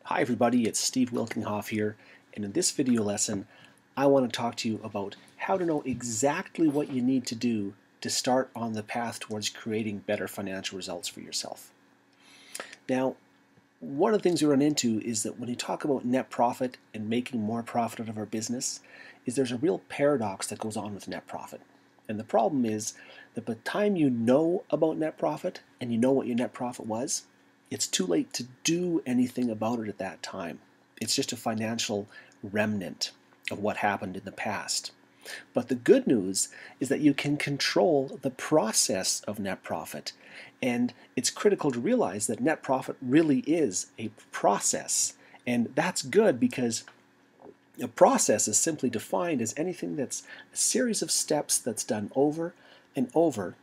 Hi everybody, it's Steve Wilkinghoff here, and in this video lesson I want to talk to you about how to know exactly what you need to do to start on the path towards creating better financial results for yourself. Now, one of the things we run into is that when you talk about net profit and making more profit out of our business, is there's a real paradox that goes on with net profit. And the problem is that by the time you know about net profit and you know what your net profit was, it's too late to do anything about it at that time. It's just a financial remnant of what happened in the past. But the good news is that you can control the process of net profit. And it's critical to realize that net profit really is a process. And that's good because a process is simply defined as anything that's a series of steps that's done over and over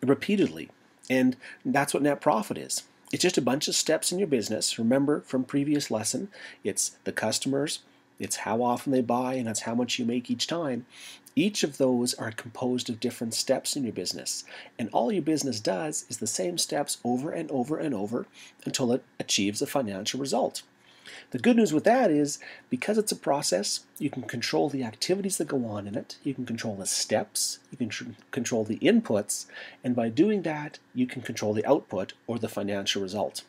repeatedly. And that's what net profit is. It's just a bunch of steps in your business. Remember from previous lesson, it's the customers, it's how often they buy, and that's how much you make each time. Each of those are composed of different steps in your business. And all your business does is the same steps over and over and over until it achieves a financial result. The good news with that is because it's a process, you can control the activities that go on in it, you can control the steps, you can control the inputs, and by doing that, you can control the output or the financial result.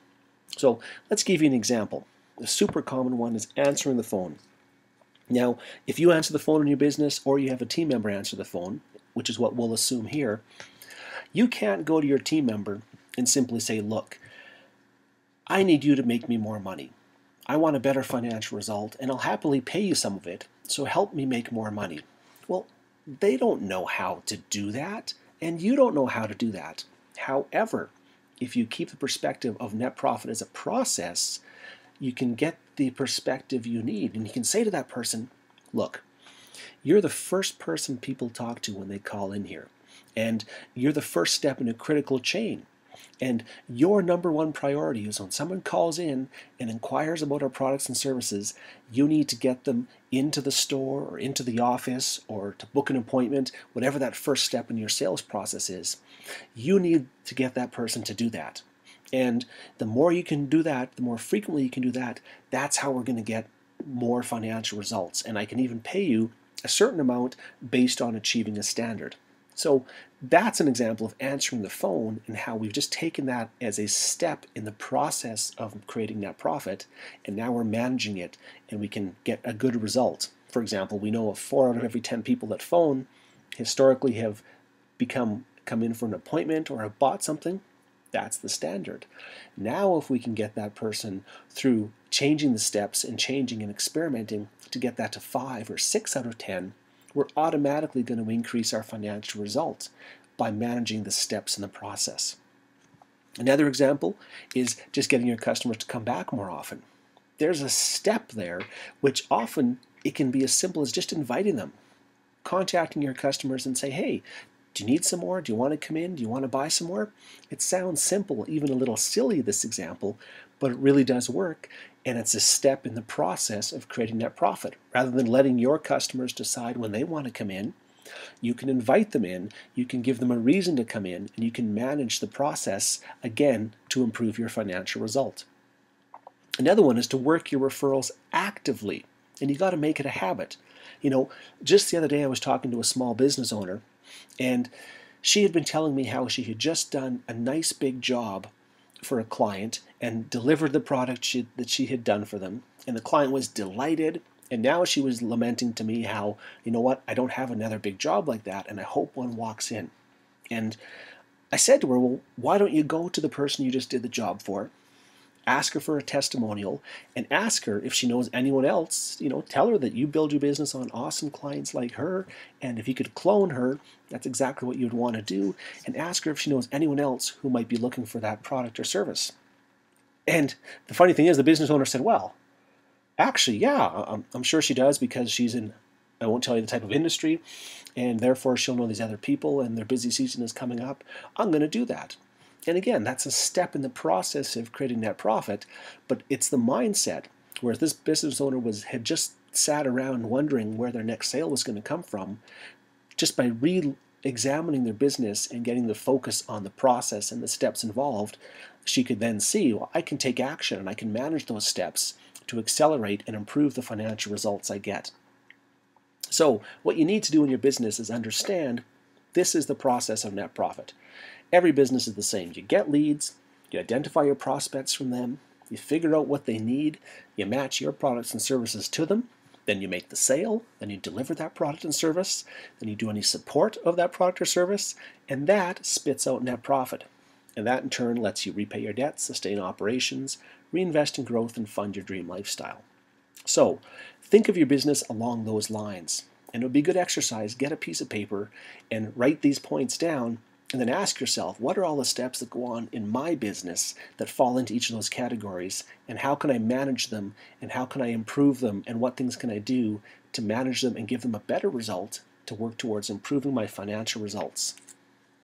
So let's give you an example. A super common one is answering the phone. Now, if you answer the phone in your business or you have a team member answer the phone, which is what we'll assume here, you can't go to your team member and simply say, look, I need you to make me more money. I want a better financial result, and I'll happily pay you some of it, so help me make more money. Well, they don't know how to do that, and you don't know how to do that. However, if you keep the perspective of net profit as a process, you can get the perspective you need, and you can say to that person, look, you're the first person people talk to when they call in here, and you're the first step in a critical chain. And your number one priority is when someone calls in and inquires about our products and services, you need to get them into the store or into the office or to book an appointment, whatever that first step in your sales process is. You need to get that person to do that. And the more you can do that, the more frequently you can do that, that's how we're going to get more financial results. And I can even pay you a certain amount based on achieving a standard. So that's an example of answering the phone and how we've just taken that as a step in the process of creating net profit, and now we're managing it and we can get a good result. For example, we know of 4 out of every 10 people that phone historically have come in for an appointment or have bought something. That's the standard. Now if we can get that person through changing the steps and changing and experimenting to get that to 5 or 6 out of 10, we're automatically going to increase our financial results by managing the steps in the process. Another example is just getting your customers to come back more often. There's a step there which often it can be as simple as just inviting them, contacting your customers and say, hey, do you need some more? Do you want to come in? Do you want to buy some more? It sounds simple, even a little silly, this example, but it really does work, and it's a step in the process of creating net profit. Rather than letting your customers decide when they want to come in, you can invite them in, you can give them a reason to come in, and you can manage the process, again, to improve your financial result. Another one is to work your referrals actively, and you got to make it a habit. You know, just the other day I was talking to a small business owner, and she had been telling me how she had just done a nice big job for a client and delivered the product that she had done for them. And the client was delighted. And now she was lamenting to me how, you know what, I don't have another big job like that, and I hope one walks in. And I said to her, well, why don't you go to the person you just did the job for, ask her for a testimonial, and ask her if she knows anyone else. You know, tell her that you build your business on awesome clients like her, and if you could clone her, that's exactly what you'd want to do, and ask her if she knows anyone else who might be looking for that product or service. And the funny thing is, the business owner said, well, actually, yeah, I'm sure she does, because she's in, I won't tell you the type of industry, and therefore she'll know these other people, and their busy season is coming up. I'm going to do that. And again, that's a step in the process of creating net profit, but it's the mindset. Whereas this business owner had just sat around wondering where their next sale was going to come from, just by re-examining their business and getting the focus on the process and the steps involved, she could then see, well, I can take action and I can manage those steps to accelerate and improve the financial results I get. So what you need to do in your business is understand this is the process of net profit. Every business is the same. You get leads, you identify your prospects from them, you figure out what they need, you match your products and services to them, then you make the sale, then you deliver that product and service, then you do any support of that product or service, and that spits out net profit. And that in turn lets you repay your debts, sustain operations, reinvest in growth, and fund your dream lifestyle. So think of your business along those lines. And it would be good exercise, get a piece of paper and write these points down, and then ask yourself, what are all the steps that go on in my business that fall into each of those categories, and how can I manage them, and how can I improve them, and what things can I do to manage them and give them a better result to work towards improving my financial results.